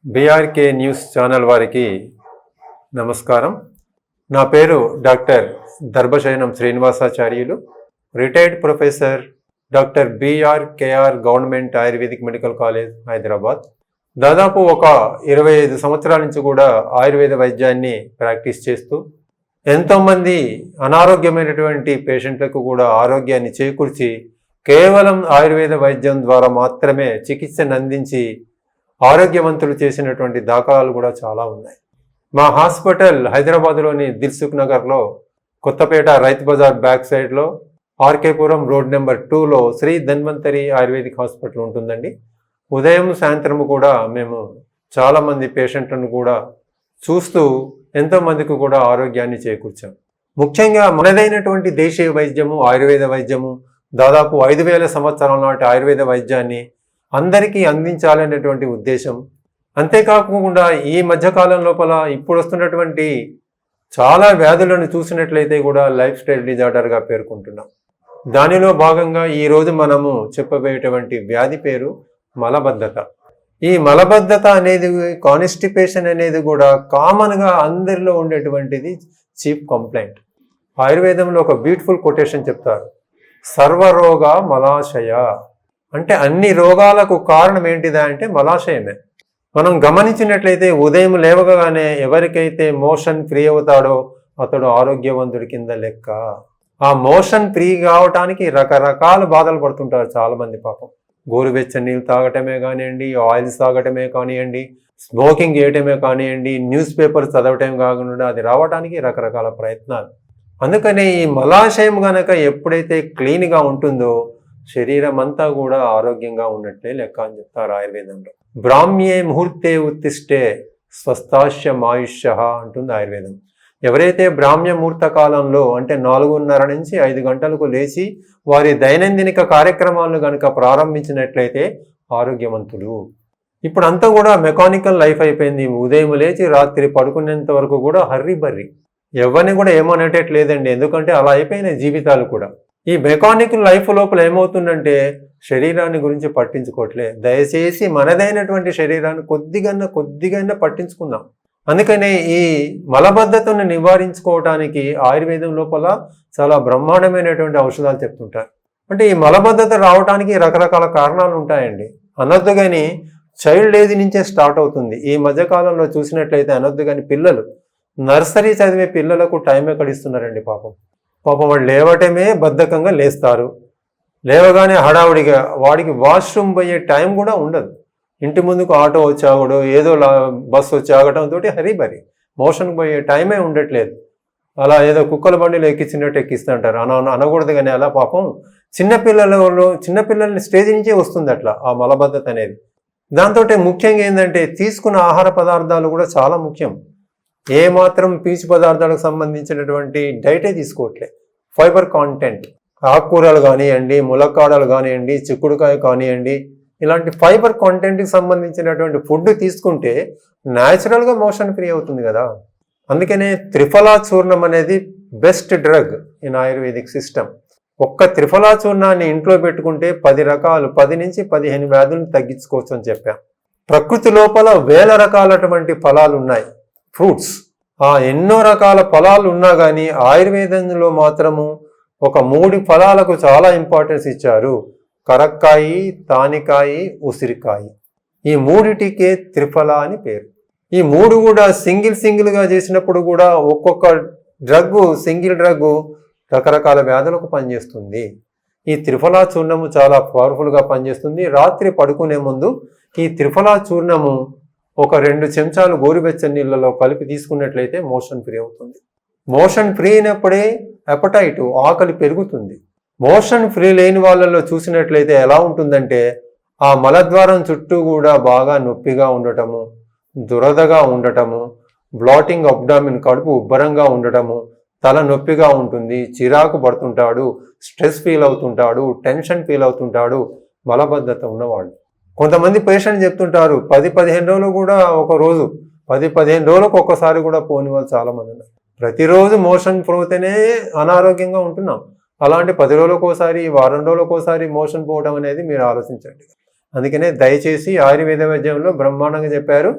BRK news channel వారికి నమస్కారం. నా పేరు doctor Darbhasayanam Srinivasacharyulu, retired professor, doctor BRKR government ayurvedic medical college, Hyderabad. దాదాపు ఒక 25 సంవత్సరాల నుంచి కూడా ఆయుర్వేద వైద్యాన్ని ప్రాక్టీస్ చేస్తూ ఎంతోమంది అనారోగ్యమైనటువంటి పేషెంట్లకు కూడా ఆరోగ్యాన్ని చేకూర్చి కేవలం ఆయుర్వేద వైద్యం ద్వారా మాత్రమే చికిత్సను అందించి ఆరోగ్యవంతులు చేసినటువంటి దాఖలాలు కూడా చాలా ఉన్నాయి. మా హాస్పిటల్ హైదరాబాద్లోని దిల్సుఖ్ నగర్లో, కొత్తపేట రైతు బజార్ బ్యాక్ సైడ్లో, ఆర్కేపురం రోడ్ నెంబర్ 2లో శ్రీ ధన్వంతరి ఆయుర్వేదిక్ హాస్పిటల్ ఉంటుందండి. ఉదయం సాయంత్రం కూడా మేము చాలామంది పేషెంట్లను కూడా చూస్తూ ఎంతోమందికి కూడా ఆరోగ్యాన్ని చేకూర్చాం. ముఖ్యంగా మనదైనటువంటి దేశీయ వైద్యము, ఆయుర్వేద వైద్యము, దాదాపు 5000 సంవత్సరాల నాటి ఆయుర్వేద వైద్యాన్ని అందరికీ అందించాలనేటువంటి ఉద్దేశం. అంతేకాకుండా ఈ మధ్యకాలం లోపల ఇప్పుడు వస్తున్నటువంటి చాలా వ్యాధులను చూసినట్లయితే కూడా లైఫ్ స్టైల్ డిజార్డర్గా పేర్కొంటున్నాం. దానిలో భాగంగా ఈరోజు మనము చెప్పబోయేటువంటి వ్యాధి పేరు మలబద్ధత. ఈ మలబద్ధత అనేది, కాన్స్టిపేషన్ అనేది కూడా కామన్గా అందరిలో ఉండేటువంటిది చీఫ్ కంప్లైంట్. ఆయుర్వేదంలో ఒక బ్యూటిఫుల్ కొటేషన్ చెప్తారు, సర్వరోగ మలాశయ. అంటే అన్ని రోగాలకు కారణం ఏంటిదా అంటే మలాశయమే. మనం గమనించినట్లయితే ఉదయం లేవగానే ఎవరికైతే మోషన్ ఫ్రీ అవుతాడో అతడు ఆరోగ్యవంతుడి కింద లెక్క. ఆ మోషన్ ఫ్రీ కావటానికి రకరకాల బాధలు పడుతుంటారు చాలామంది. పాపం గోరువెచ్చని నీళ్ళు తాగటమే కానివ్వండి, ఆయిల్స్ తాగటమే కానివ్వండి, స్మోకింగ్ చేయటమే కానివ్వండి, న్యూస్ పేపర్ చదవటం కాకుండా అది రావడానికి రకరకాల ప్రయత్నాలు. అందుకని ఈ మలాశయం గనక ఎప్పుడైతే క్లీన్గా ఉంటుందో శరీరం అంతా కూడా ఆరోగ్యంగా ఉన్నట్లే లెక్క అని చెప్తారు ఆయుర్వేదంలో. బ్రాహ్మ్యే ముహూర్తే ఉత్తిష్టే స్వస్థాస్య మాయుష్య అంటుంది ఆయుర్వేదం. ఎవరైతే బ్రాహ్మ్య ముహూర్త కాలంలో అంటే 4:30 నుంచి 5 గంటలకు లేచి వారి దైనందినిక కార్యక్రమాలను కనుక ప్రారంభించినట్లయితే ఆరోగ్యవంతులు. ఇప్పుడు అంతా కూడా మెకానికల్ లైఫ్ అయిపోయింది. ఉదయం లేచి రాత్రి పడుకునేంత వరకు కూడా హర్రీ బర్రీ, ఎవరిని కూడా ఏమనేటట్లేదండి. ఎందుకంటే అలా అయిపోయినాయి జీవితాలు కూడా. ఈ మెకానికల్ లైఫ్ లోపల ఏమవుతుందంటే శరీరాన్ని గురించి పట్టించుకోవట్లే. దయచేసి మనదైనటువంటి శరీరాన్ని కొద్దిగా పట్టించుకుందాం. అందుకనే ఈ మలబద్ధతను నివారించుకోవటానికి ఆయుర్వేదం లోపల చాలా బ్రహ్మాండమైనటువంటి ఔషధాలు చెప్తుంటారు. అంటే ఈ మలబద్ధత రావడానికి రకరకాల కారణాలు ఉంటాయండి. అనొద్దు కానీ చైల్డ్ ఏజ్ నుంచే స్టార్ట్ అవుతుంది. ఈ మధ్యకాలంలో చూసినట్లయితే అనొద్దు కానీ పిల్లలు, నర్సరీ చదివే పిల్లలకు టైం ఎక్కడ ఇస్తున్నారండి. పాపం వాడు లేవటమే బద్ధకంగా లేస్తారు. లేవగానే హడావుడిగా వాడికి వాష్రూమ్ పోయే టైం కూడా ఉండదు. ఇంటి ముందుకు ఆటో వచ్చి ఆగడం, ఏదో బస్సు వచ్చి ఆగటంతో హరీబరి, మోషన్కి పోయే టైమే ఉండట్లేదు. అలా ఏదో కుక్కల బండిలో ఎక్కించినట్టు ఎక్కిస్తుంటారు. అనకూడదు కానీ అలా పాపం చిన్నపిల్లల్ని స్టేజ్ నుంచే వస్తుంది అట్లా ఆ మలబద్ధత అనేది. దాంతో ముఖ్యంగా ఏంటంటే తీసుకున్న ఆహార పదార్థాలు కూడా చాలా ముఖ్యం. ఏ మాత్రం పీచు పదార్థాలకు సంబంధించినటువంటి డైటే తీసుకోవట్లే. ఫైబర్ కాంటెంట్, ఆకుకూరలు కానివ్వండి, ములక్కాడలు కానివ్వండి, చిక్కుడుకాయ కానివ్వండి, ఇలాంటి ఫైబర్ కాంటెంట్కి సంబంధించినటువంటి ఫుడ్ తీసుకుంటే న్యాచురల్గా మోషన్ ఫ్రీ అవుతుంది కదా. అందుకనే త్రిఫలా చూర్ణం అనేది best drug in ayurvedic system. ఒక్క త్రిఫలా చూర్ణాన్ని ఇంట్లో పెట్టుకుంటే 10 నుంచి 15 వ్యాధులను తగ్గించుకోవచ్చు అని చెప్పాం. ప్రకృతి లోపల 1000 రకాలటువంటి ఫలాలు ఉన్నాయి, ఫ్రూట్స్. ఎన్నో రకాల ఫలాలు ఉన్నా కానీ ఆయుర్వేదంలో మాత్రము ఒక 3 ఫలాలకు చాలా ఇంపార్టెన్స్ ఇచ్చారు. కరక్కాయి, తానికాయి, ఉసిరికాయి. ఈ 3టికే త్రిఫల అని పేరు. ఈ 3 కూడా సింగిల్గా చేసినప్పుడు కూడా ఒక్కొక్క సింగిల్ డ్రగ్ రకరకాల వ్యాధులకు పనిచేస్తుంది. ఈ త్రిఫలా చూర్ణము చాలా పవర్ఫుల్గా పనిచేస్తుంది. రాత్రి పడుకునే ముందు ఈ త్రిఫలా చూర్ణము ఒక 2 చెంచాలు గోరువెచ్చని నీళ్ళలో కలిపి తీసుకున్నట్లయితే మోషన్ ఫ్రీ అవుతుంది. మోషన్ ఫ్రీ అయినప్పుడే అపటైట్, ఆకలి పెరుగుతుంది. మోషన్ ఫ్రీ లేని వాళ్ళలో చూసినట్లయితే ఎలా ఉంటుందంటే ఆ మలద్వారం చుట్టూ కూడా బాగా నొప్పిగా ఉండటము, దురదగా ఉండటము, బ్లాటింగ్ అబ్డామిన్, కడుపు ఉబ్బరంగా ఉండటము, తల నొప్పిగా ఉంటుంది, చిరాకు పడుతుంటాడు, స్ట్రెస్ ఫీల్ అవుతుంటాడు, టెన్షన్ ఫీల్ అవుతుంటాడు మలబద్ధత ఉన్నవాడు. కొంతమంది పేషెంట్ చెప్తుంటారు 10-15 రోజులు కూడా, ఒక రోజు 10-15 రోజులకు ఒక్కసారి కూడా పోని వాళ్ళు చాలామంది ఉన్నారు. ప్రతిరోజు మోషన్ పోతేనే అనారోగ్యంగా ఉంటున్నాం. అలాంటి 10 రోజులకోసారి, వారం రోజులకోసారి మోషన్ పోవడం అనేది మీరు ఆలోచించండి. అందుకనే దయచేసి ఆయుర్వేద వైద్యంలో బ్రహ్మాండంగా చెప్పారు.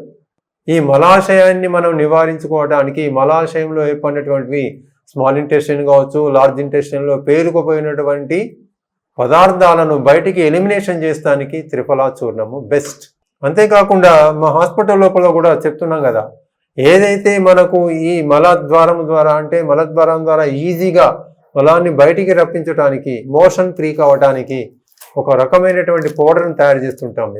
ఈ మలాశయాన్ని మనం నివారించుకోవడానికి మలాశయంలో ఏర్పడినటువంటి స్మాల్ ఇంటెస్టైన్ కావచ్చు, లార్జ్ ఇంటెస్టైన్లో పేరుకుపోయినటువంటి పదార్థాలను బయటికి ఎలిమినేషన్ చేస్తానికి త్రిఫలా చూర్ణము బెస్ట్. అంతేకాకుండా మా హాస్పిటల్ లోపల కూడా చెప్తున్నాం కదా, ఏదైతే మనకు ఈ మలద్వారం ద్వారా ఈజీగా మలాన్ని బయటికి రప్పించడానికి, మోషన్ ఫ్రీ కావడానికి ఒక రకమైనటువంటి పౌడర్ని తయారు చేస్తుంటాం.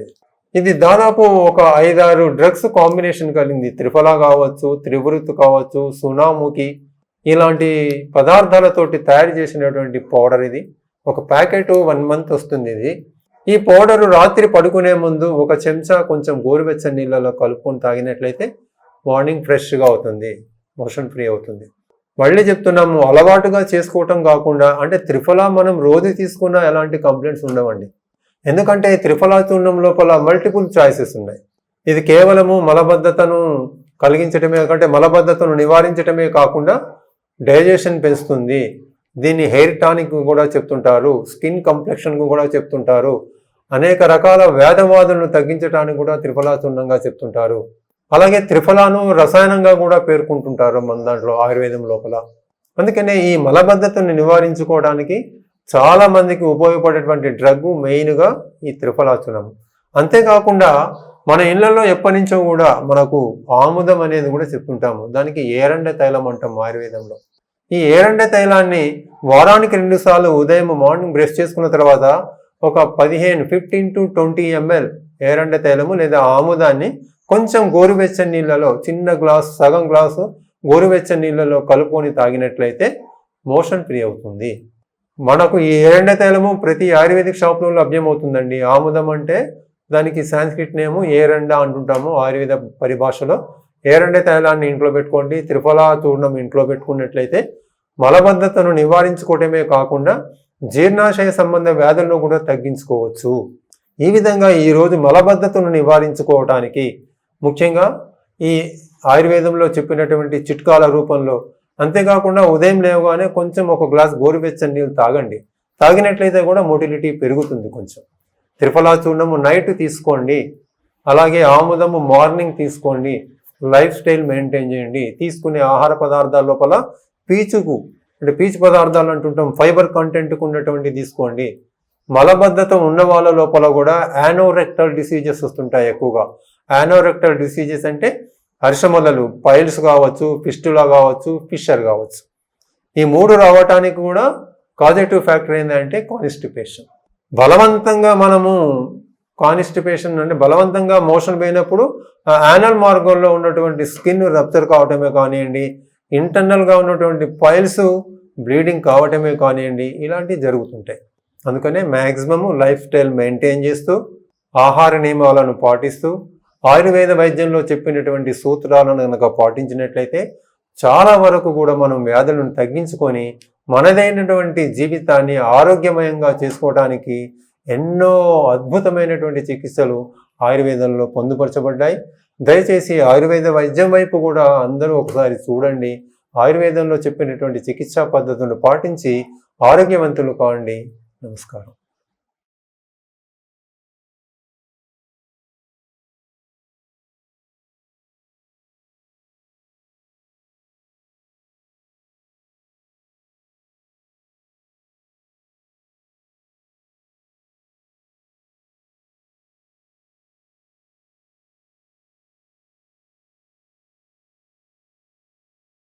ఇది దాదాపు ఒక 5-6 డ్రగ్స్ కాంబినేషన్ కలిగింది. త్రిఫలా కావచ్చు, త్రివృత్ కావచ్చు, సునాముఖి, ఇలాంటి పదార్థాలతోటి తయారు చేసినటువంటి పౌడర్ ఇది. ఒక ప్యాకెట్ 1 మంత్ వస్తుంది. ఈ పౌడరు రాత్రి పడుకునే ముందు ఒక చెంచా కొంచెం గోరువెచ్చని నీళ్ళలో కలుపుకొని తాగినట్లయితే మార్నింగ్ ఫ్రెష్గా అవుతుంది, మోషన్ ఫ్రీ అవుతుంది. మళ్ళీ చెప్తున్నాము, అలవాటుగా చేసుకోవటం కాకుండా, అంటే త్రిఫలా మనం రోజు తీసుకున్నా ఎలాంటి కంప్లైంట్స్ ఉండవండి. ఎందుకంటే త్రిఫలా చూర్ణం లోపల మల్టిపుల్ చాయిసెస్ ఉన్నాయి. ఇది కేవలము మలబద్ధతను కలిగించటమే కంటే మలబద్ధతను నివారించటమే కాకుండా డైజెషన్ పెంచుతుంది. దీన్ని హెయిర్ టానిక్ కూడా చెప్తుంటారు, స్కిన్ కంప్లెక్షన్ కూడా చెప్తుంటారు, అనేక రకాల వ్యాధవాదులను తగ్గించడానికి కూడా త్రిఫలా చూర్ణంగా చెప్తుంటారు. అలాగే త్రిఫలాను రసాయనంగా కూడా పేర్కొంటుంటారు మన దాంట్లో ఆయుర్వేదం లోపల. అందుకనే ఈ మలబద్ధతను నివారించుకోవడానికి చాలా మందికి ఉపయోగపడేటువంటి డ్రగ్ మెయిన్గా ఈ త్రిఫలా చూర్ణం. అంతేకాకుండా మన ఇళ్లలో ఎప్పటి నుంచో కూడా మనకు ఆముదం అనేది కూడా చెప్తుంటాము. దానికి ఏరండ తైలం అంటాం ఆయుర్వేదంలో. ఈ ఏరండ తైలాన్ని వారానికి 2 సార్లు ఉదయం మార్నింగ్ బ్రష్ చేసుకున్న తర్వాత ఒక 15 to 20 ml ఏరండ తైలము లేదా ఆముదాన్ని కొంచెం గోరువెచ్చని నీళ్ళలో, చిన్న గ్లాసు, సగం గ్లాసు గోరువెచ్చని నీళ్ళలో కలుపుకొని తాగినట్లయితే మోషన్ ఫ్రీ అవుతుంది. మనకు ఈ ఏరండ తైలము ప్రతి ఆయుర్వేదిక్ షాప్లో లభ్యమవుతుందండి. ఆముదం అంటే దానికి సాంస్క్రిట్ నేము ఏరండ అంటుంటాము ఆయుర్వేద పరిభాషలో. ఏరండ తైలాన్ని ఇంట్లో పెట్టుకోండి, త్రిఫలా చూర్ణం ఇంట్లో పెట్టుకున్నట్లయితే మలబద్ధతను నివారించుకోవటమే కాకుండా జీర్ణాశయ సంబంధ వ్యాధులను కూడా తగ్గించుకోవచ్చు. ఈ విధంగా ఈరోజు మలబద్ధతను నివారించుకోవటానికి ముఖ్యంగా ఈ ఆయుర్వేదంలో చెప్పినటువంటి చిట్కాల రూపంలో, అంతేకాకుండా ఉదయం లేవగానే కొంచెం ఒక గ్లాస్ గోరువెచ్చని నీళ్ళు తాగండి. తాగినట్లయితే కూడా మొటిలిటీ పెరుగుతుంది కొంచెం. త్రిఫలా చూర్ణము నైట్ తీసుకోండి, అలాగే ఆముదము మార్నింగ్ తీసుకోండి. లైఫ్ స్టైల్ మెయింటైన్ చేయండి. తీసుకునే ఆహార పదార్థాల లోపల పీచు పదార్థాలు అంటుంటాం, ఫైబర్ కంటెంట్కు ఉన్నటువంటి తీసుకోండి. మలబద్ధత ఉన్న వాళ్ళ లోపల కూడా యానోరెక్టల్ డిసీజెస్ వస్తుంటాయి ఎక్కువగా. యానోరెక్టల్ డిసీజెస్ అంటే హర్షమలలు, పైల్స్ కావచ్చు, ఫిస్టులా కావచ్చు, ఫిషర్ కావచ్చు. ఈ 3 రావటానికి కూడా కాజేటివ్ ఫ్యాక్టర్ ఏంటంటే కాన్స్టిపేషన్. బలవంతంగా మనము కాన్స్టిపేషన్ అంటే బలవంతంగా మోషన్ పోయినప్పుడు యానల్ మార్గంలో ఉన్నటువంటి స్కిన్ రప్చర్ కావటమే కానివ్వండి, ఇంటర్నల్గా ఉన్నటువంటి పైల్స్ బ్లీడింగ్ కావటమే కానివ్వండి, ఇలాంటివి జరుగుతుంటాయి. అందుకనే మ్యాక్సిమము లైఫ్ స్టైల్ మెయింటైన్ చేస్తూ, ఆహార నియమాలను పాటిస్తూ, ఆయుర్వేద వైద్యంలో చెప్పినటువంటి సూత్రాలను కనుక పాటించినట్లయితే చాలా వరకు కూడా మనం వ్యాధులను తగ్గించుకొని మనదైనటువంటి జీవితాన్ని ఆరోగ్యమయంగా చేసుకోవడానికి ఎన్నో అద్భుతమైనటువంటి చికిత్సలు ఆయుర్వేదంలో పొందుపరచబడ్డాయి. దయచేసి ఆయుర్వేద వైద్యం వైపు కూడా అందరూ ఒకసారి చూడండి. ఆయుర్వేదంలో చెప్పినటువంటి చికిత్సా పద్ధతులను పాటించి ఆరోగ్యవంతులు కావండి. నమస్కారం.